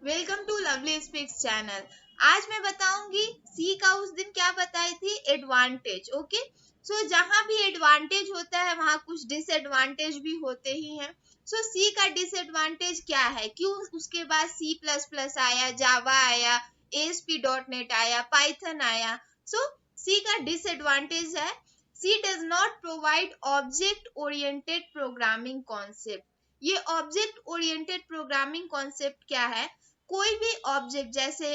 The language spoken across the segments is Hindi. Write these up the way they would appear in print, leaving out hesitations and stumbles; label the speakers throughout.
Speaker 1: Welcome to Lovely Speaks channel. आज मैं बताऊंगी सी का उस दिन क्या बताई थी, एडवांटेज। ओके, सो जहां भी एडवांटेज होता है वहां कुछ डिसएडवांटेज भी होते ही हैं। सो सी का डिसएडवांटेज क्या है, क्यों उसके बाद सी प्लस प्लस आया, जावा आया, ASP.NET आया, पाइथन आया। सो सी का डिसएडवांटेज है, C does not provide object oriented programming concept. ये ऑब्जेक्ट ओरिएंटेड प्रोग्रामिंग कॉन्सेप्ट क्या है, कोई भी ऑब्जेक्ट जैसे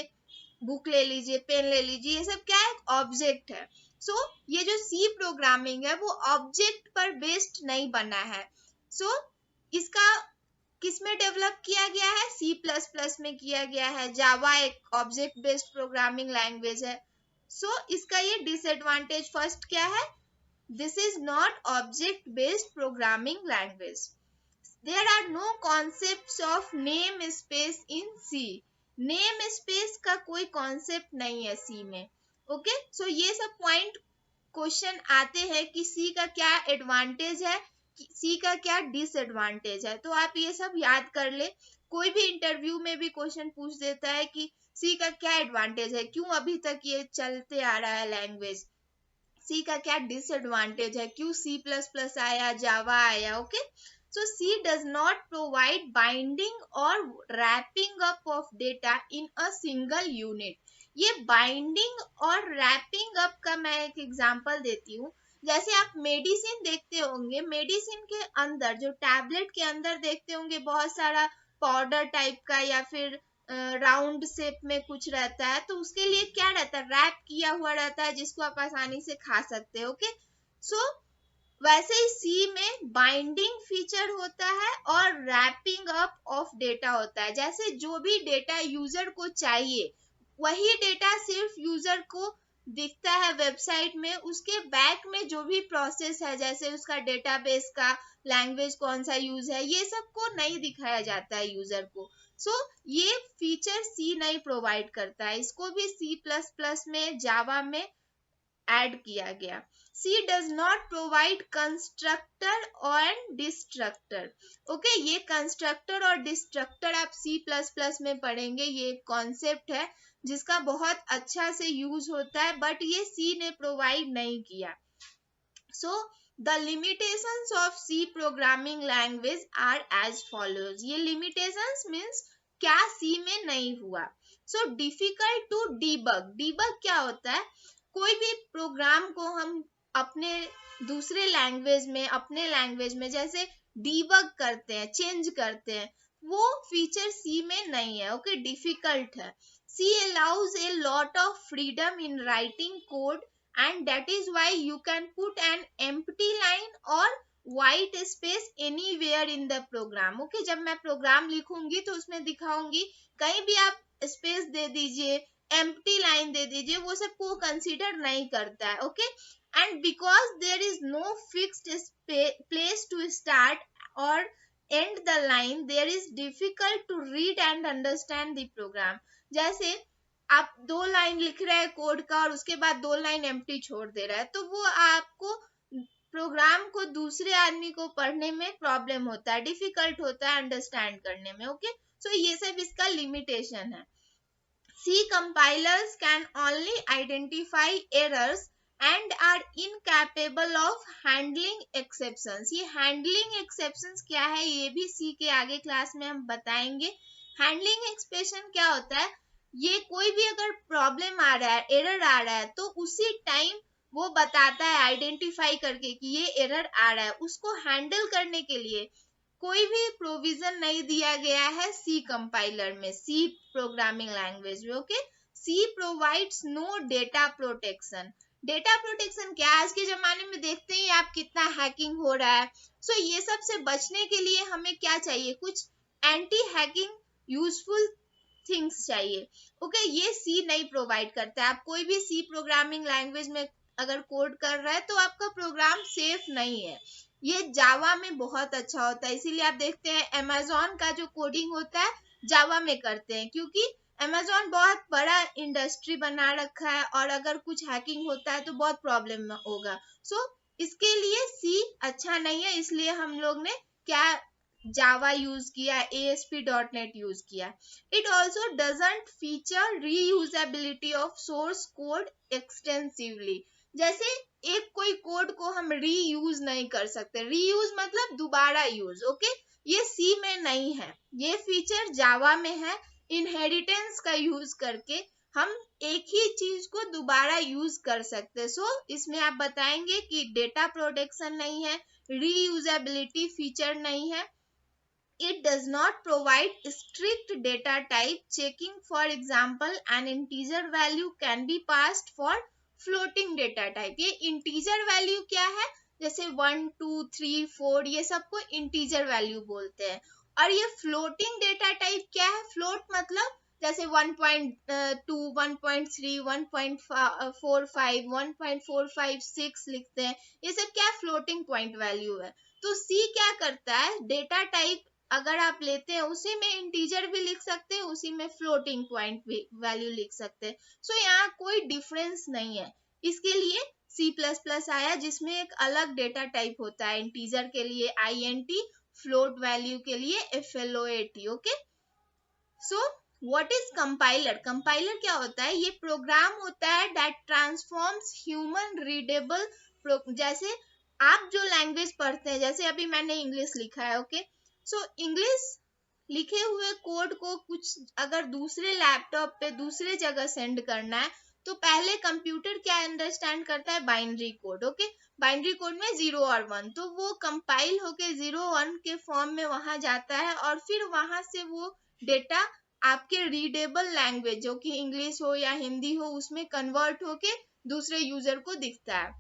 Speaker 1: बुक ले लीजिए, पेन ले लीजिए, ये सब क्या है, ऑब्जेक्ट है। सो ये जो सी प्रोग्रामिंग है वो ऑब्जेक्ट पर बेस्ड नहीं बना है। सो इसका किसमें डेवलप किया गया है, सी प्लस प्लस में किया गया है। जावा एक ऑब्जेक्ट बेस्ड प्रोग्रामिंग लैंग्वेज है। सो इसका ये डिसएडवांटेज फर्स्ट क्या है, this is not object based programming language. There are no concepts of name space in C. Name space का कोई कॉन्सेप्ट नहीं है सी में। ओके, सो ये सब पॉइंट क्वेश्चन आते हैं कि सी का क्या एडवांटेज है, सी का क्या डिसएडवांटेज है, तो आप ये सब याद कर ले। कोई भी इंटरव्यू में भी क्वेश्चन पूछ देता है कि सी का क्या एडवांटेज है, क्यों अभी तक ये चलते आ रहा है लैंग्वेज, सी का क्या डिसएडवांटेज है, क्यों सी प्लस प्लस आया, जावा आया। Okay, so C does not provide binding or wrapping up of data in a single unit। ये बाइंडिंग और रैपिंग अप का मैं एक एग्जांपल देती हूँ। जैसे आप मेडिसिन देखते होंगे, मेडिसिन के अंदर जो टैबलेट के अंदर देखते होंगे बहुत सारा पाउडर टाइप का या फिर राउंड शेप में कुछ रहता है, तो उसके लिए क्या रहता है, रैप किया हुआ रहता है जिसको आप आसानी से खा सकते हैं। ओके, सो वैसे ही सी में बाइंडिंग फीचर होता है और रैपिंग अप ऑफ डेटा होता है। जैसे जो भी डेटा यूजर को चाहिए वही डेटा सिर्फ यूजर को दिखता है वेबसाइट में, उसके बैक में जो भी प्रोसेस है, जैसे उसका डेटाबेस का लैंग्वेज कौन सा यूज है, ये सब को नहीं दिखाया जाता है यूजर को। सो ये फीचर सी नहीं प्रोवाइड करता है, इसको भी सी प्लस प्लस में, जावा में ऐड किया गया। सी डज नॉट प्रोवाइड कंस्ट्रक्टर और डिस्ट्रक्टर। ओके, ये कंस्ट्रक्टर और डिस्ट्रक्टर आप सी प्लस प्लस में पढ़ेंगे, ये कॉन्सेप्ट है जिसका बहुत अच्छा से यूज होता है, बट ये सी ने प्रोवाइड नहीं किया। So the limitations of C programming language are as follows. ये लिमिटेशंस मीन्स क्या सी में नहीं हुआ। So difficult to debug. Debug क्या होता है, कोई भी प्रोग्राम को हम अपने दूसरे लैंग्वेज में, अपने लैंग्वेज में जैसे डीबग करते हैं, चेंज करते हैं, वो फीचर सी में नहीं है। ओके, डिफिकल्ट है। C allows a lot of freedom in writing code and that is why you can put an empty line or white space anywhere in the program। Okay, जब मैं प्रोग्राम लिखूंगी तो उसमें दिखाऊंगी, कहीं भी आप स्पेस दे दीजिए, एम्प्टी लाइन दे दीजिए, वो सब को कंसीडर नहीं करता है। Okay, and because there is no fixed place to start और end the line, there is difficult to read and understand the program. जैसे आप 2 लाइन लिख रहे हैं कोड का और उसके बाद 2 लाइन एम्प्टी छोड़ दे रहा है, तो वो आपको प्रोग्राम को दूसरे आदमी को पढ़ने में प्रॉब्लम होता है, डिफिकल्ट होता है अंडरस्टैंड करने में। ओके, सो ये सब इसका लिमिटेशन है। C compilers can only identify errors and are incapable of handling exceptions. ये हैंडलिंग एक्सेप्शंस क्या है ये भी सी के आगे क्लास में हम बताएंगे। हैंडलिंग एक्सप्रेशन क्या होता है, ये कोई भी अगर प्रॉब्लम आ रहा है, एरर आ रहा है, तो उसी टाइम वो बताता है आइडेंटिफाई करके कि ये एरर आ रहा है। उसको हैंडल करने के लिए कोई भी प्रोविजन नहीं दिया गया है सी कंपाइलर में, सी प्रोग्रामिंग लैंग्वेज में। Okay, C provides no data protection. Data protection क्या है, आज के जमाने में देखते ही आप कितना हैकिंग हो रहा है। सो ये सब से बचने के लिए हमें क्या चाहिए, कुछ एंटी हैकिंग यूजफुल थिंग्स चाहिए। ओके, ये सी नहीं प्रोवाइड करता है। आप कोई भी सी प्रोग्रामिंग लैंग्वेज में अगर कोड कर रहा है तो आपका प्रोग्राम सेफ नहीं है। ये जावा में बहुत अच्छा होता है, इसीलिए आप देखते हैं अमेज़न का जो कोडिंग होता है जावा में करते हैं, क्योंकि अमेज़न बहुत बड़ा इंडस्ट्री बना रखा है और अगर कुछ हैकिंग होता है तो बहुत प्रॉब्लम होगा। सो इसके लिए सी अच्छा नहीं है, इसलिए हम लोग ने क्या जावा यूज किया, ASP.NET यूज किया। It also doesn't feature reusability of source code extensively. जैसे एक कोई कोड को हम रीयूज नहीं कर सकते, रीयूज मतलब दोबारा यूज, ओके, ये सी में नहीं है, ये फीचर जावा में है। इनहेरिटेंस का यूज करके हम एक ही चीज को दोबारा यूज कर सकते। सो इसमें आप बताएंगे कि डेटा प्रोटेक्शन नहीं है, रीयूजेबिलिटी फीचर नहीं है, it does not provide strict data type checking. For example, an integer value can be passed for floating data type. ये integer value क्या है, जैसे 1 2 3 4 ये सबको integer value बोलते हैं। और ये floating data type क्या है, float मतलब जैसे 1.2 1.3 1.45 1.456 लिखते हैं, ये सब क्या है, फ्लोटिंग पॉइंट वैल्यू है। तो सी क्या करता है, डेटा टाइप अगर आप लेते हैं उसी में इंटीजर भी लिख सकते हैं, उसी में फ्लोटिंग पॉइंट भी वैल्यू लिख सकते हैं। सो यहाँ कोई डिफरेंस नहीं है। इसके लिए C++ आया जिसमें एक अलग डेटा टाइप होता है, इंटीजर के लिए INT, फ्लोट वैल्यू के लिए FLOAT। Okay, so what is compiler? Compiler क्या होता है, ये प्रोग्राम होता है दैट ट्रांसफॉर्म्स ह्यूमन रीडेबल, जैसे आप जो लैंग्वेज पढ़ते हैं, जैसे अभी मैंने इंग्लिश लिखा है, ओके, सो इंग्लिश लिखे हुए कोड को कुछ अगर दूसरे लैपटॉप पे दूसरे जगह सेंड करना है तो पहले कंप्यूटर क्या अंडरस्टैंड करता है, binary code, okay, binary code में 0 और 1, तो वो कंपाइल होके 0 1 के फॉर्म में वहां जाता है और फिर वहां से वो डेटा आपके रीडेबल लैंग्वेज जो कि इंग्लिश हो या हिंदी हो उसमें कन्वर्ट होके दूसरे यूजर को दिखता है।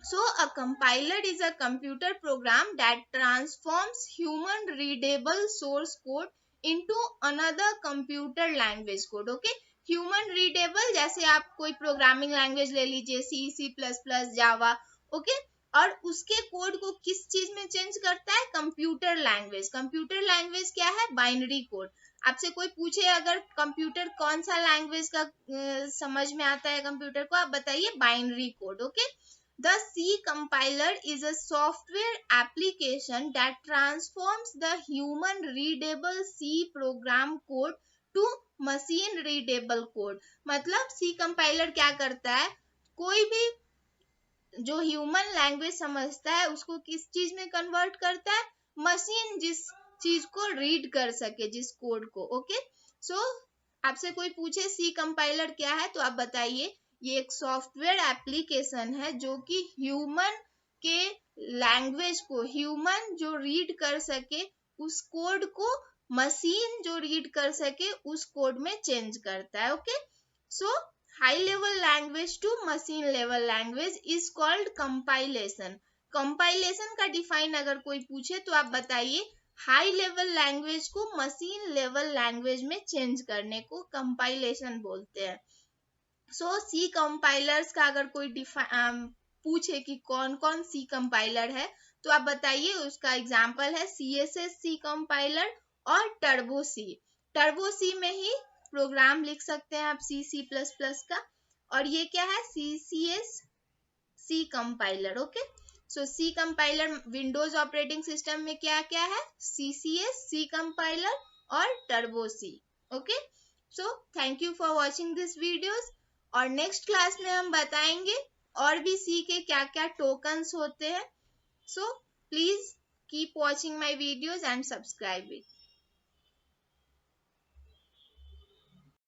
Speaker 1: So a compiler is a computer program that transforms human readable source code into another computer language code. Okay, human readable जैसे आप कोई प्रोग्रामिंग लैंग्वेज ले लीजिए, C++, जावा, ओके, और उसके कोड को किस चीज में चेंज करता है, कंप्यूटर लैंग्वेज। कंप्यूटर लैंग्वेज क्या है, बाइनरी कोड। आपसे कोई पूछे अगर कंप्यूटर कौन सा लैंग्वेज का समझ में आता है कंप्यूटर को, आप बताइए binary code. Okay, the C compiler is a software application that transforms the human readable C program code to machine readable code। मतलब C compiler क्या करता है, कोई भी जो ह्यूमन लैंग्वेज समझता है उसको किस चीज में कन्वर्ट करता है, मशीन जिस चीज को रीड कर सके, जिस कोड को। ओके, सो आपसे कोई पूछे सी कंपाइलर क्या है तो आप बताइए ये एक सॉफ्टवेयर एप्लीकेशन है जो कि ह्यूमन के लैंग्वेज को, ह्यूमन जो रीड कर सके उस कोड को मशीन जो रीड कर सके उस कोड में चेंज करता है। Okay, so high level language to machine level language is called compilation। compilation का डिफाइन अगर कोई पूछे तो आप बताइए हाई लेवल लैंग्वेज को मशीन लेवल लैंग्वेज में चेंज करने को कंपाइलेशन बोलते हैं। सो सी कंपाइलर्स का अगर कोई पूछे कि कौन कौन सी कंपाइलर है तो आप बताइए, उसका एग्जांपल है CSS सी कंपाइलर और टर्बो सी। टर्बो सी में ही प्रोग्राम लिख सकते हैं आप C++ का, और ये क्या है, CCS C compiler. Okay, so C compiler Windows operating system में क्या क्या है, CCS सी कंपाइलर और Turbo C. Okay, so thank you for watching this videos, और नेक्स्ट क्लास में हम बताएंगे और भी सी के क्या क्या टोकन्स होते हैं। So please keep watching my videos and subscribe it.